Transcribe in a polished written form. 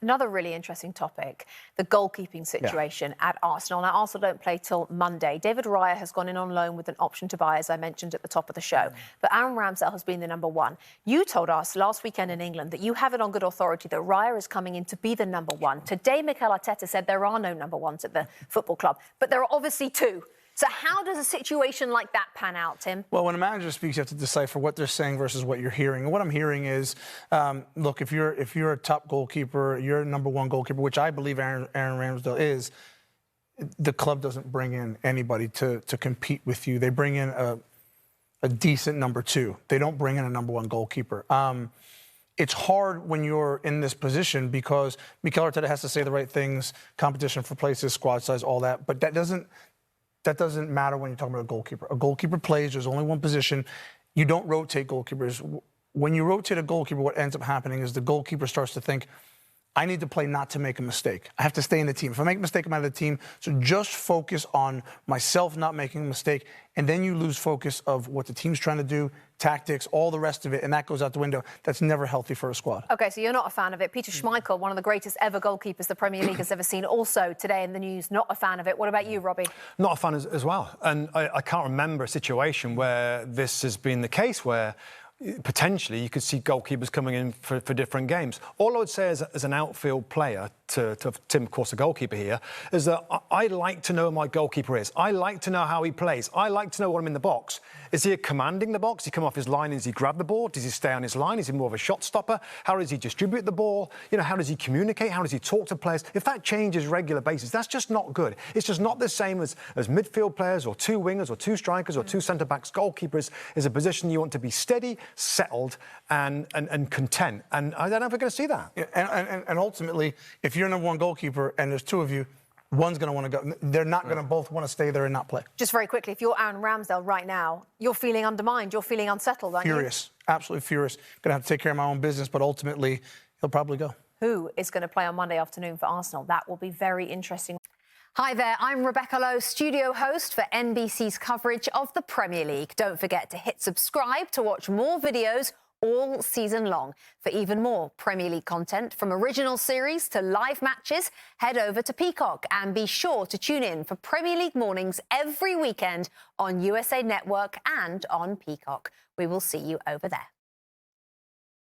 Another really interesting topic, the goalkeeping situation at Arsenal. Now, Arsenal don't play till Monday. David Raya has gone in on loan with an option to buy, as I mentioned at the top of the show. But Aaron Ramsdale has been the number one. You told us last weekend in England that you have it on good authority that Raya is coming in to be the number one. Today, Mikel Arteta said there are no number ones at the football club, but there are obviously two. So how does a situation like that pan out, Tim? Well, when a manager speaks, you have to decipher what they're saying versus what you're hearing. And what I'm hearing is, look, if you're a top goalkeeper, you're a number one goalkeeper, which I believe Aaron Ramsdale is, the club doesn't bring in anybody to compete with you. They bring in a decent number two. They don't bring in a number one goalkeeper. It's hard when you're in this position because Mikel Arteta has to say the right things, competition for places, squad size, all that. But that doesn't matter when you're talking about a goalkeeper. A goalkeeper plays, there's only one position. You don't rotate goalkeepers. When you rotate a goalkeeper, what ends up happening is the goalkeeper starts to think, I need to play not to make a mistake. I have to stay in the team. If I make a mistake, I'm out of the team. So just focus on myself not making a mistake, and then you lose focus of what the team's trying to do, tactics, all the rest of it, and that goes out the window. That's never healthy for a squad. OK, so you're not a fan of it. Peter Schmeichel, one of the greatest ever goalkeepers the Premier League has ever seen, also today in the news, not a fan of it. What about you, Robbie? Not a fan as well. And I can't remember a situation where this has been the case, where potentially you could see goalkeepers coming in for different games. All I would say as an outfield player, to Tim, of course, a goalkeeper here, is that I like to know who my goalkeeper is. I like to know how he plays. I like to know when I'm in the box. Is he commanding the box? Does he come off his line? Does he grab the ball? Does he stay on his line? Is he more of a shot stopper? How does he distribute the ball? You know, how does he communicate? How does he talk to players? If that changes regular basis, that's just not good. It's just not the same as midfield players or two wingers or two strikers or two centre-backs. Goalkeepers is a position you want to be steady, settled and content. And I don't know if we're going to see that. Yeah, and ultimately, if you're number one goalkeeper and there's two of you, one's going to want to go. They're not going to both want to stay there and not play. Just very quickly, if you're Aaron Ramsdale right now, you're feeling undermined, you're feeling unsettled, aren't you? Furious, absolutely furious. Going to have to take care of my own business, but ultimately, he'll probably go. Who is going to play on Monday afternoon for Arsenal? That will be very interesting. Hi there, I'm Rebecca Lowe, studio host for NBC's coverage of the Premier League. Don't forget to hit subscribe to watch more videos all season long. For even more Premier League content, from original series to live matches, head over to Peacock and be sure to tune in for Premier League mornings every weekend on USA Network and on Peacock. We will see you over there.